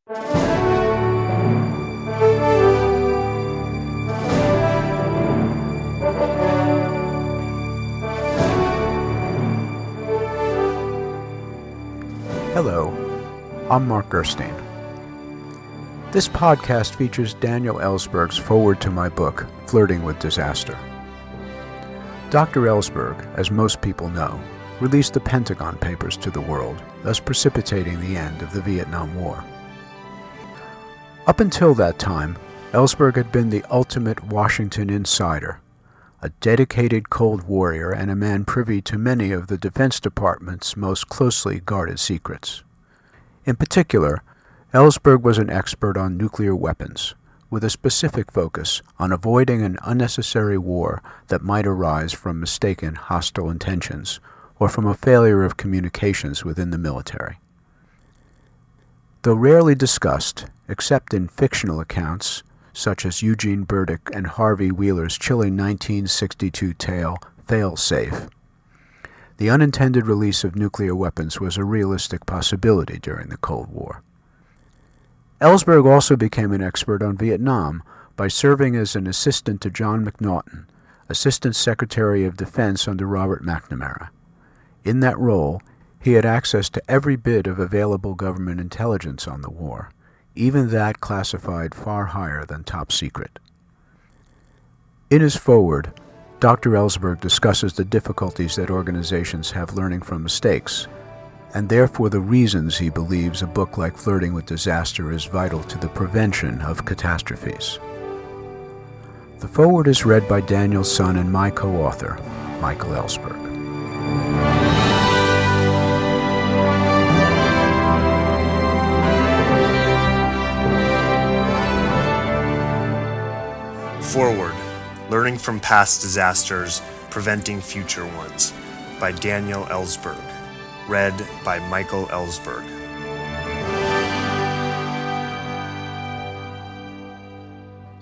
Hello, I'm Marc Gerstein. This podcast features Daniel Ellsberg's foreword to my book, Flirting with Disaster. Dr. Ellsberg, as most people know, released the Pentagon Papers to the world, thus precipitating the end of the Vietnam War. Up until that time, Ellsberg had been the ultimate Washington insider, a dedicated cold warrior and a man privy to many of the Defense Department's most closely guarded secrets. In particular, Ellsberg was an expert on nuclear weapons, with a specific focus on avoiding an unnecessary war that might arise from mistaken hostile intentions or from a failure of communications within the military. Though rarely discussed, except in fictional accounts, such as Eugene Burdick and Harvey Wheeler's chilling 1962 tale, Fail-Safe, the unintended release of nuclear weapons was a realistic possibility during the Cold War. Ellsberg also became an expert on Vietnam by serving as an assistant to John McNaughton, Assistant Secretary of Defense under Robert McNamara. In that role, he had access to every bit of available government intelligence on the war, even that classified far higher than top secret. In his foreword, Dr. Ellsberg discusses the difficulties that organizations have learning from mistakes, and therefore the reasons he believes a book like Flirting with Disaster is vital to the prevention of catastrophes. The foreword is read by Daniel's son and my co-author, Michael Ellsberg. Forward, Learning from Past Disasters, Preventing Future Ones, by Daniel Ellsberg. Read by Michael Ellsberg.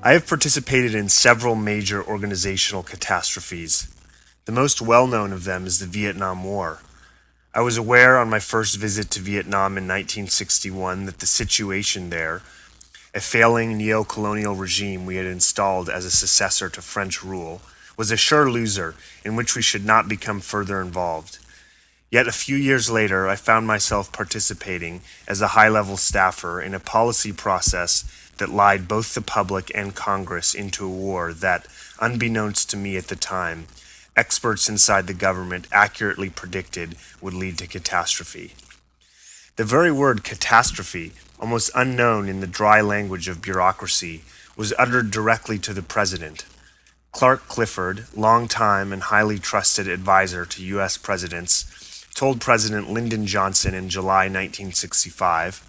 I have participated in several major organizational catastrophes. The most well-known of them is the Vietnam War. I was aware on my first visit to Vietnam in 1961 that the situation there, a failing neo-colonial regime we had installed as a successor to French rule, was a sure loser in which we should not become further involved. Yet a few years later, I found myself participating as a high-level staffer in a policy process that lied both the public and Congress into a war that, unbeknownst to me at the time, experts inside the government accurately predicted would lead to catastrophe. The very word catastrophe, almost unknown in the dry language of bureaucracy, was uttered directly to the president. Clark Clifford, longtime and highly trusted advisor to U.S. presidents, told President Lyndon Johnson in July 1965,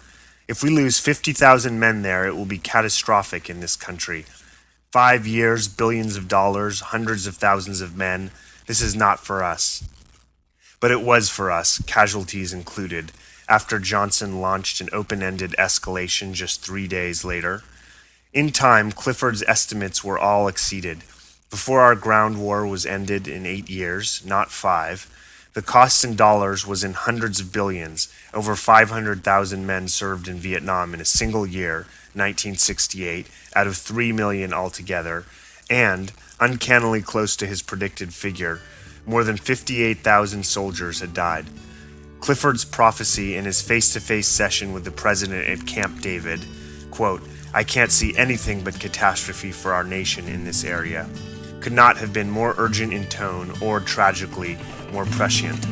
"If we lose 50,000 men there, it will be catastrophic in this country. 5 years, billions of dollars, hundreds of thousands of men. This is not for us." But it was for us, casualties included, after Johnson launched an open-ended escalation just 3 days later. In time, Clifford's estimates were all exceeded. Before our ground war was ended in 8 years, not 5, the cost in dollars was in hundreds of billions. Over 500,000 men served in Vietnam in a single year, 1968, out of 3 million altogether, and, uncannily close to his predicted figure, more than 58,000 soldiers had died. Clifford's prophecy in his face-to-face session with the president at Camp David, quote, "I can't see anything but catastrophe for our nation in this area," could not have been more urgent in tone or, tragically, more prescient.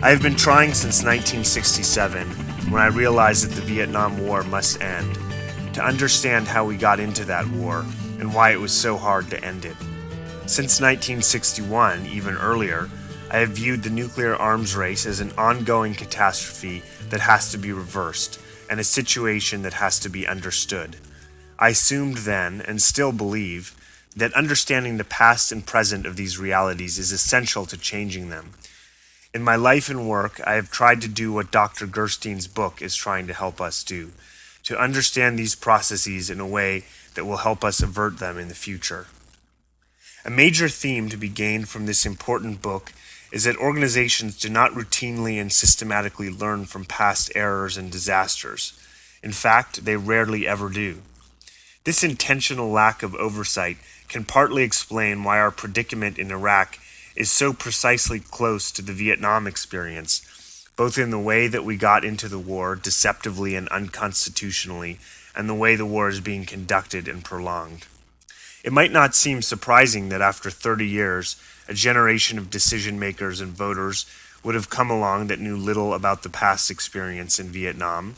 I have been trying since 1967, when I realized that the Vietnam War must end, to understand how we got into that war and why it was so hard to end it. Since 1961, even earlier, I have viewed the nuclear arms race as an ongoing catastrophe that has to be reversed, and a situation that has to be understood. I assumed then, and still believe, that understanding the past and present of these realities is essential to changing them. In my life and work, I have tried to do what Dr. Gerstein's book is trying to help us do, to understand these processes in a way that will help us avert them in the future. A major theme to be gained from this important book is that organizations do not routinely and systematically learn from past errors and disasters. In fact, they rarely ever do. This intentional lack of oversight can partly explain why our predicament in Iraq is so precisely close to the Vietnam experience, both in the way that we got into the war deceptively and unconstitutionally, and the way the war is being conducted and prolonged. It might not seem surprising that after 30 years, a generation of decision makers and voters would have come along that knew little about the past experience in Vietnam.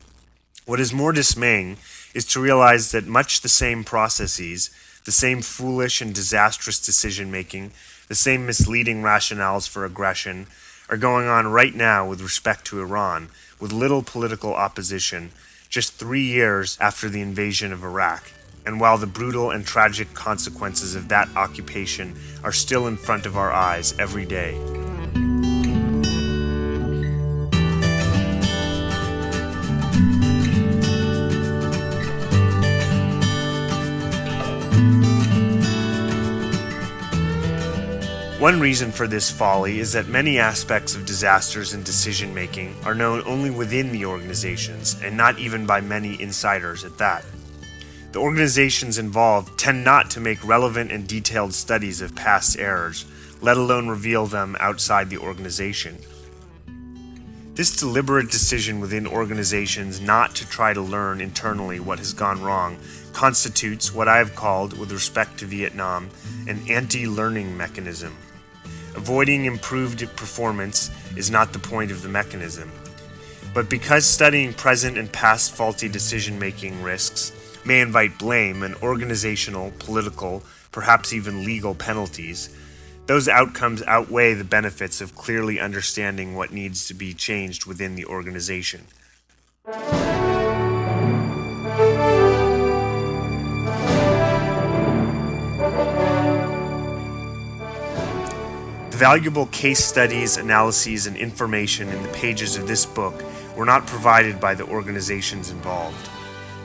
What is more dismaying is to realize that much the same processes, the same foolish and disastrous decision-making, the same misleading rationales for aggression, are going on right now with respect to Iran, with little political opposition, just 3 years after the invasion of Iraq, and while the brutal and tragic consequences of that occupation are still in front of our eyes every day. One reason for this folly is that many aspects of disasters and decision-making are known only within the organizations, and not even by many insiders at that. The organizations involved tend not to make relevant and detailed studies of past errors, let alone reveal them outside the organization. This deliberate decision within organizations not to try to learn internally what has gone wrong constitutes what I have called, with respect to Vietnam, an anti-learning mechanism. Avoiding improved performance is not the point of the mechanism. But because studying present and past faulty decision-making risks may invite blame and organizational, political, perhaps even legal penalties, those outcomes outweigh the benefits of clearly understanding what needs to be changed within the organization. The valuable case studies, analyses, and information in the pages of this book were not provided by the organizations involved.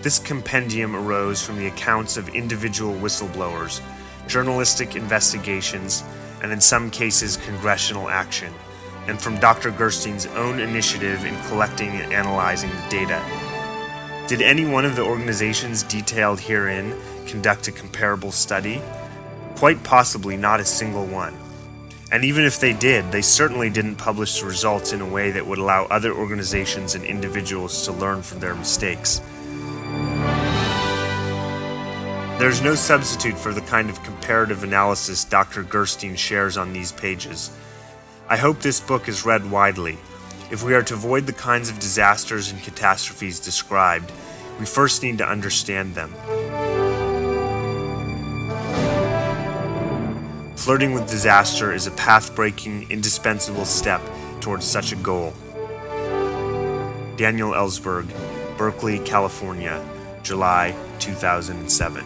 This compendium arose from the accounts of individual whistleblowers, journalistic investigations, and in some cases congressional action, and from Dr. Gerstein's own initiative in collecting and analyzing the data. Did any one of the organizations detailed herein conduct a comparable study? Quite possibly not a single one. And even if they did, they certainly didn't publish the results in a way that would allow other organizations and individuals to learn from their mistakes. There's no substitute for the kind of comparative analysis Dr. Gerstein shares on these pages. I hope this book is read widely. If we are to avoid the kinds of disasters and catastrophes described, we first need to understand them. Flirting with disaster is a path-breaking, indispensable step towards such a goal. Daniel Ellsberg, Berkeley, California, July 2007.